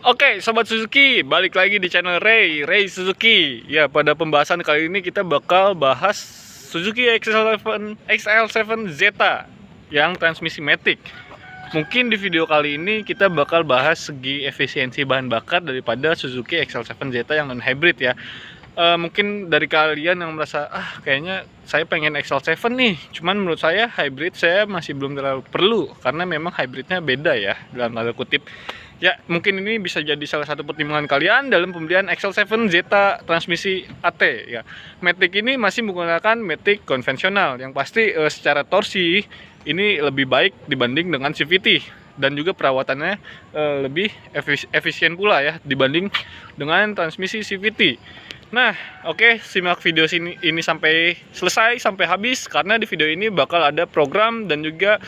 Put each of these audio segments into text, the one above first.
Oke, Sobat Suzuki, balik lagi di channel Ray Suzuki. Ya, pada pembahasan kali ini kita bakal bahas Suzuki XL7 Zeta yang transmisi matic. Mungkin di video kali ini kita bakal bahas segi efisiensi bahan bakar daripada Suzuki XL7 Zeta yang non hybrid ya. Mungkin dari kalian yang merasa kayaknya saya pengen XL7 nih, cuman menurut saya hybrid saya masih belum terlalu perlu karena memang hybridnya beda ya, dalam tanda kutip. Ya, mungkin ini bisa jadi salah satu pertimbangan kalian dalam pembelian XL7 Zeta transmisi AT ya. Matic ini masih menggunakan matic konvensional yang pasti secara torsi ini lebih baik dibanding dengan CVT dan juga perawatannya lebih efisien pula ya dibanding dengan transmisi CVT. Nah, oke, simak video ini sampai selesai, sampai habis, karena di video ini bakal ada program dan juga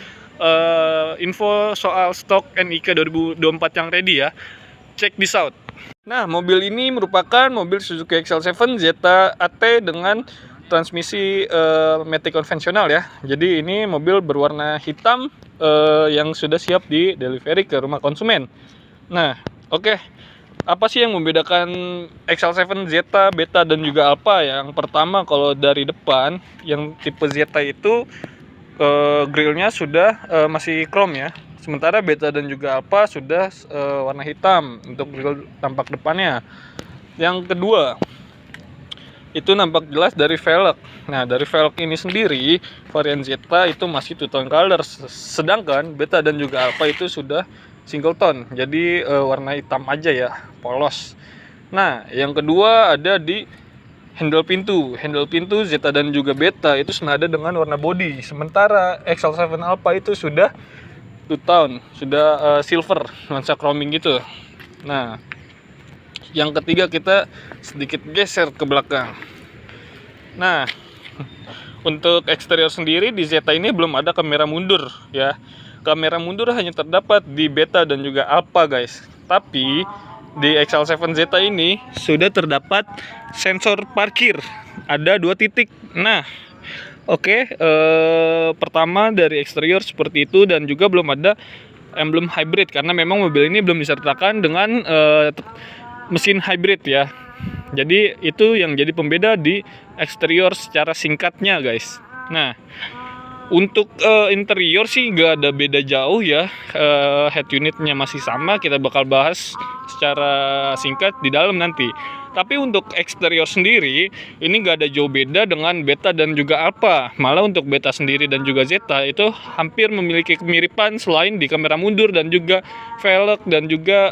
info soal stok NIK 2024 yang ready ya. Check this out. Nah, mobil ini merupakan mobil Suzuki XL7 Zeta AT dengan transmisi matic konvensional ya. Jadi ini mobil berwarna hitam yang sudah siap di delivery ke rumah konsumen. Nah, oke. Apa sih yang membedakan XL7 Zeta, Beta dan juga Alpha? Yang pertama, kalau dari depan yang tipe Zeta itu grillnya sudah masih chrome ya, sementara Beta dan juga Alpha sudah warna hitam untuk grill tampak depannya. Yang kedua, itu nampak jelas dari velg. Nah, dari velg ini sendiri varian Zeta itu masih two tone color, sedangkan Beta dan juga Alpha itu sudah single tone, jadi warna hitam aja ya, polos. Nah, yang kedua ada di handle pintu Zeta dan juga Beta itu senada dengan warna body, sementara XL7 Alpha itu sudah two tone, sudah silver, nuansa chroming gitu. Nah, yang ketiga kita sedikit geser ke belakang. Nah, untuk eksterior sendiri di Zeta ini belum ada kamera mundur ya. Kamera mundur hanya terdapat di Beta dan juga Alpha guys. Tapi di XL7 Zeta ini sudah terdapat sensor parkir, ada 2 titik. Nah, oke, pertama dari eksterior seperti itu, dan juga belum ada emblem hybrid karena memang mobil ini belum disertakan dengan mesin hybrid ya. Jadi itu yang jadi pembeda di eksterior secara singkatnya guys. Nah, untuk interior sih nggak ada beda jauh ya, head unitnya masih sama, kita bakal bahas secara singkat di dalam nanti. Tapi untuk eksterior sendiri ini nggak ada jauh beda dengan Beta dan juga Alpha. Malah untuk Beta sendiri dan juga Zeta itu hampir memiliki kemiripan selain di kamera mundur dan juga velg dan juga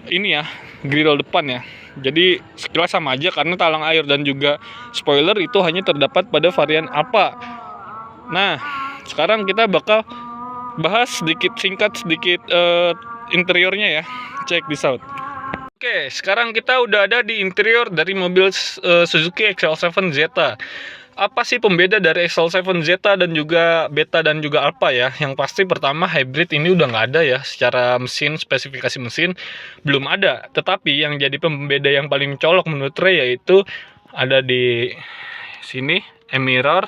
ini ya, grill depan ya. Jadi sekilas sama aja karena talang air dan juga spoiler itu hanya terdapat pada varian Alpha. Nah, sekarang kita bakal bahas sedikit interiornya ya. Check this out. Oke, sekarang kita udah ada di interior dari mobil Suzuki XL7 Zeta. Apa sih pembeda dari XL7 Zeta dan juga Beta dan juga Alpha ya? Yang pasti pertama, hybrid ini udah nggak ada ya. Secara mesin, spesifikasi mesin belum ada. Tetapi yang jadi pembeda yang paling colok menurut Ray yaitu ada di sini e-mirror,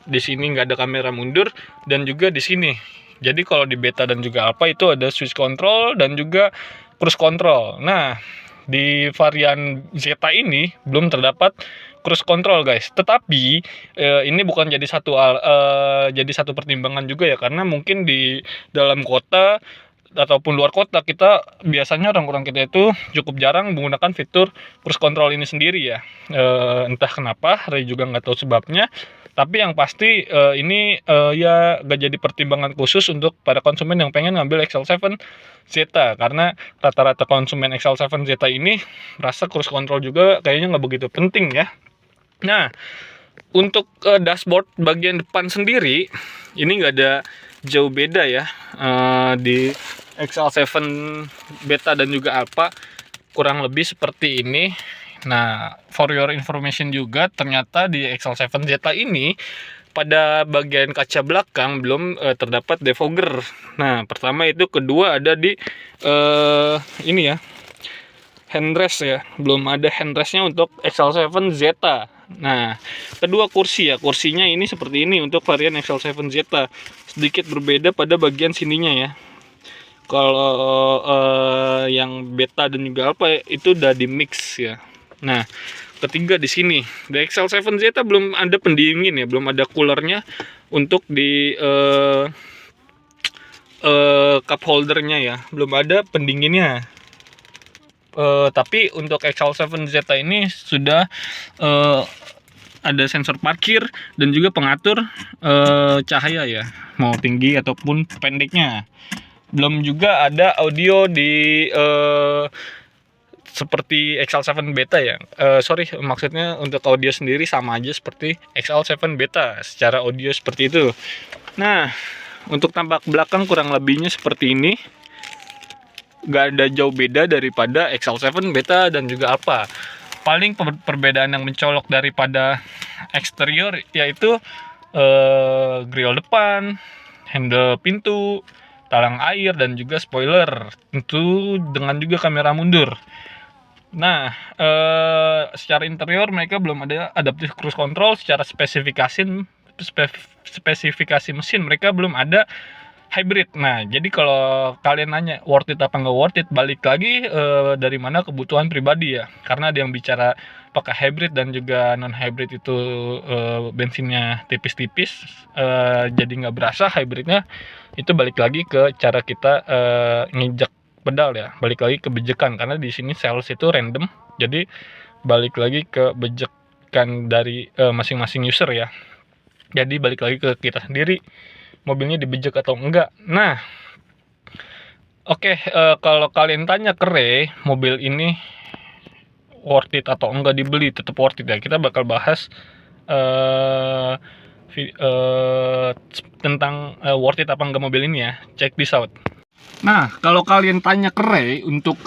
di sini nggak ada kamera mundur, dan juga di sini. Jadi kalau di Beta dan juga Alpha itu ada switch control dan juga cruise control. Nah, di varian Zeta ini belum terdapat cruise control guys. Tetapi ini bukan jadi satu pertimbangan juga ya, karena mungkin di dalam kota ataupun luar kota kita biasanya orang-orang kita itu cukup jarang menggunakan fitur cruise control ini sendiri ya. Entah kenapa, Ray juga nggak tahu sebabnya. Tapi yang pasti ini ya gak jadi pertimbangan khusus untuk para konsumen yang pengen ngambil XL7 Zeta, karena rata-rata konsumen XL7 Zeta ini merasa cruise control juga kayaknya nggak begitu penting ya. Nah, untuk dashboard bagian depan sendiri ini nggak ada jauh beda ya, di XL7 Beta dan juga Alpha kurang lebih seperti ini. Nah, for your information juga, ternyata di XL7 Zeta ini pada bagian kaca belakang belum terdapat defogger. Nah, pertama itu, kedua ada di ini ya, handrest ya, belum ada handrestnya untuk XL7 Zeta. Nah, kedua kursi ya, kursinya ini seperti ini untuk varian XL7 Zeta, sedikit berbeda pada bagian sininya ya. Kalau yang beta dan juga alpha itu udah di mix ya. Nah, ketiga di sini di XL7 Zeta belum ada pendingin ya, belum ada coolernya untuk di cup holdernya ya, belum ada pendinginnya. Tapi untuk XL7 Zeta ini sudah ada sensor parkir dan juga pengatur cahaya ya, mau tinggi ataupun pendeknya. Belum juga ada audio di seperti XL7 Beta ya. Sorry, maksudnya untuk audio sendiri sama aja seperti XL7 Beta secara audio seperti itu. Nah, untuk tampak belakang kurang lebihnya seperti ini. Gak ada jauh beda daripada XL7 Beta dan juga Alpha. Paling perbedaan yang mencolok daripada eksterior yaitu grill depan, handle pintu, talang air, dan juga spoiler. Tentu dengan juga kamera mundur. Nah, secara interior mereka belum ada adaptive cruise control. Secara spesifikasi mesin mereka belum ada hybrid. Nah, jadi kalau kalian nanya worth it apa nggak worth it, balik lagi dari mana kebutuhan pribadi ya. Karena ada yang bicara pakai hybrid dan juga non hybrid itu bensinnya tipis-tipis, jadi nggak berasa hybridnya. Itu balik lagi ke cara kita nginjek pedal ya, balik lagi ke bejekan, karena di sini sales itu random. Jadi balik lagi ke bejekan dari masing-masing user ya. Jadi balik lagi ke kita sendiri, mobilnya dibejek atau enggak. Nah, oke, kalau kalian tanya ke Ray, mobil ini worth it atau enggak dibeli, tetap worth it ya. Kita bakal bahas tentang worth it apa enggak mobil ini ya. Check this out. Nah, kalau kalian tanya ke Ray untuk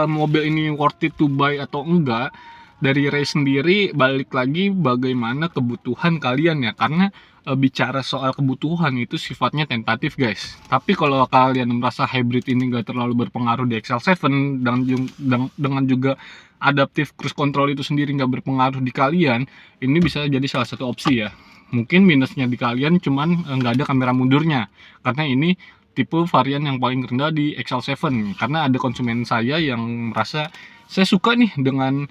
mobil ini worth it to buy atau enggak, dari Ray sendiri balik lagi bagaimana kebutuhan kalian ya. Karena bicara soal kebutuhan itu sifatnya tentatif guys. Tapi kalau kalian merasa hybrid ini gak terlalu berpengaruh di XL7 dengan juga adaptive cruise control itu sendiri gak berpengaruh di kalian, ini bisa jadi salah satu opsi ya. Mungkin minusnya di kalian cuman gak ada kamera mundurnya, karena ini tipe varian yang paling rendah di XL7. Karena ada konsumen saya yang merasa, saya suka nih dengan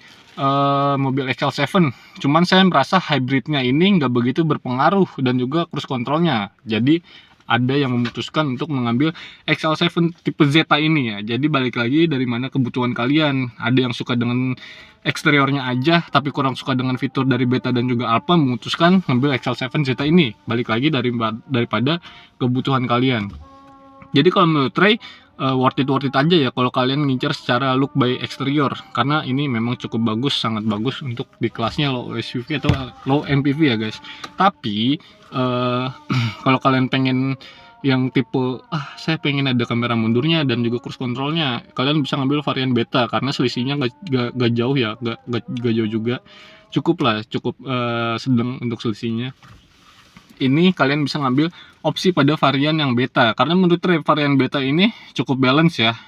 mobil XL7, cuman saya merasa hybridnya ini nggak begitu berpengaruh dan juga cruise controlnya. Jadi ada yang memutuskan untuk mengambil XL7 tipe Zeta ini ya. Jadi balik lagi dari mana kebutuhan kalian. Ada yang suka dengan eksteriornya aja tapi kurang suka dengan fitur dari Beta dan juga Alpha, memutuskan mengambil XL7 Zeta ini. Balik lagi daripada kebutuhan kalian. Jadi kalau menurut Ray, worth it aja ya kalau kalian ngincar secara look by eksterior, karena ini memang cukup bagus, sangat bagus untuk di kelasnya low SUV atau low MPV ya guys. Tapi kalau kalian pengen yang tipe saya pengen ada kamera mundurnya dan juga cruise controlnya, kalian bisa ngambil varian Beta karena selisihnya gak jauh ya, gak jauh juga, cukup sedang untuk selisihnya. Ini kalian bisa ngambil opsi pada varian yang Beta, karena menurut varian Beta ini cukup balance ya.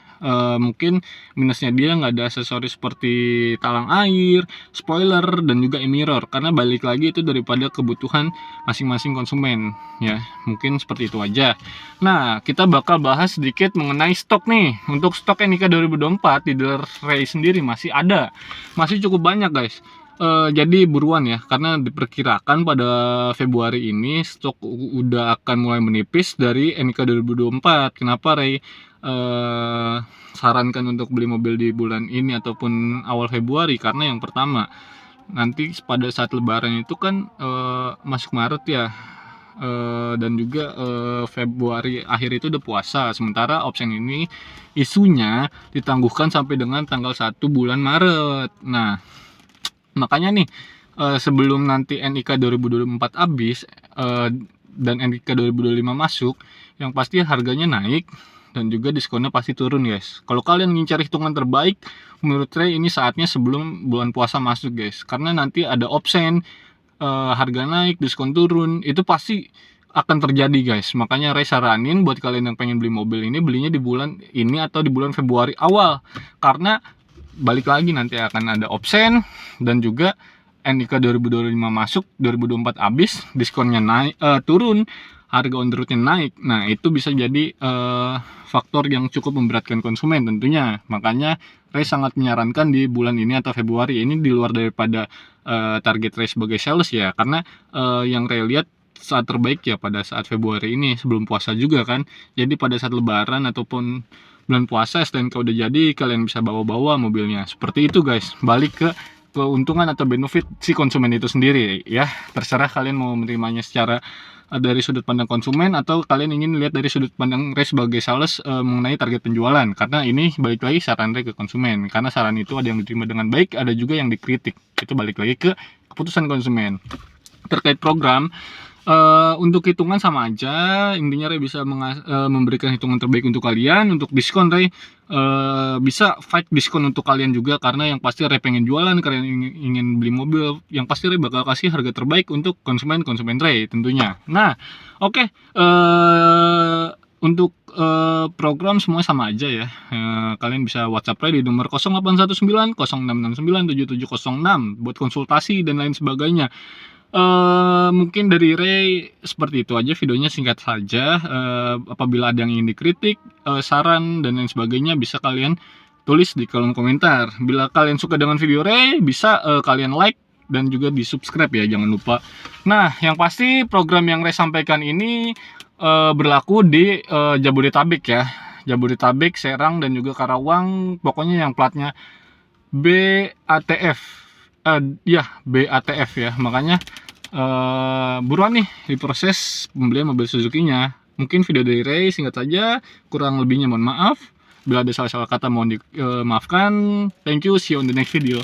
Mungkin minusnya dia nggak ada aksesoris seperti talang air, spoiler, dan juga e-mirror, karena balik lagi itu daripada kebutuhan masing-masing konsumen ya. Mungkin seperti itu aja. Nah, kita bakal bahas sedikit mengenai stok nih. Untuk stok Enica 2024 di dealer Ray sendiri masih ada, masih cukup banyak guys. Jadi buruan ya, karena diperkirakan pada Februari ini stok udah akan mulai menipis dari Enica 2024. Kenapa Ray sarankan untuk beli mobil di bulan ini ataupun awal Februari? Karena yang pertama, nanti pada saat lebaran itu kan masuk Maret ya, dan juga Februari akhir itu udah puasa. Sementara option ini isunya ditangguhkan sampai dengan tanggal 1 bulan Maret. Nah, makanya nih sebelum nanti NIK 2024 habis dan NIK 2025 masuk, yang pasti harganya naik dan juga diskonnya pasti turun guys. Kalau kalian ngincar hitungan terbaik, menurut saya ini saatnya sebelum bulan puasa masuk guys, karena nanti ada option harga naik, diskon turun, itu pasti akan terjadi guys. Makanya Ray saranin buat kalian yang pengen beli mobil ini, belinya di bulan ini atau di bulan Februari awal, karena balik lagi nanti akan ada option dan juga NIK 2025 masuk, 2024 habis, diskonnya naik turun, harga on the road-nya naik, nah itu bisa jadi faktor yang cukup memberatkan konsumen tentunya. Makanya Ray sangat menyarankan di bulan ini atau Februari ini, di luar daripada target Ray sebagai sales ya, karena yang Ray lihat saat terbaik ya pada saat Februari ini, sebelum puasa juga kan. Jadi pada saat lebaran ataupun bulan puasa STNK udah jadi, kalian bisa bawa-bawa mobilnya. Seperti itu guys, balik ke keuntungan atau benefit si konsumen itu sendiri ya. Terserah kalian mau menerimanya secara dari sudut pandang konsumen, atau kalian ingin lihat dari sudut pandang Ray sebagai sales mengenai target penjualan. Karena ini balik lagi saran Ray ke konsumen, karena saran itu ada yang diterima dengan baik, ada juga yang dikritik. Itu balik lagi ke keputusan konsumen. Terkait program, untuk hitungan sama aja, intinya Ray bisa memberikan hitungan terbaik untuk kalian. Untuk diskon Ray bisa fight diskon untuk kalian juga, karena yang pasti Ray pengen jualan, kalian ingin beli mobil, yang pasti Ray bakal kasih harga terbaik untuk konsumen Ray tentunya. Nah oke, untuk program semua sama aja ya. Kalian bisa WhatsApp Ray di nomor 0819 0669 7706 buat konsultasi dan lain sebagainya. Mungkin dari Ray seperti itu aja videonya, singkat saja. Apabila ada yang ingin dikritik, saran dan lain sebagainya, bisa kalian tulis di kolom komentar. Bila kalian suka dengan video Ray, bisa kalian like dan juga di subscribe ya, jangan lupa. Nah yang pasti program yang Ray sampaikan ini berlaku di Jabodetabek ya, Jabodetabek, Serang dan juga Karawang. Pokoknya yang platnya BATF ya, BATF ya. Makanya buruan nih diproses pembelian mobil Suzuki-nya. Mungkin video dari Ray singkat saja, kurang lebihnya mohon maaf. Bila ada salah-salah kata mohon dimaafkan. Thank you, see you on the next video.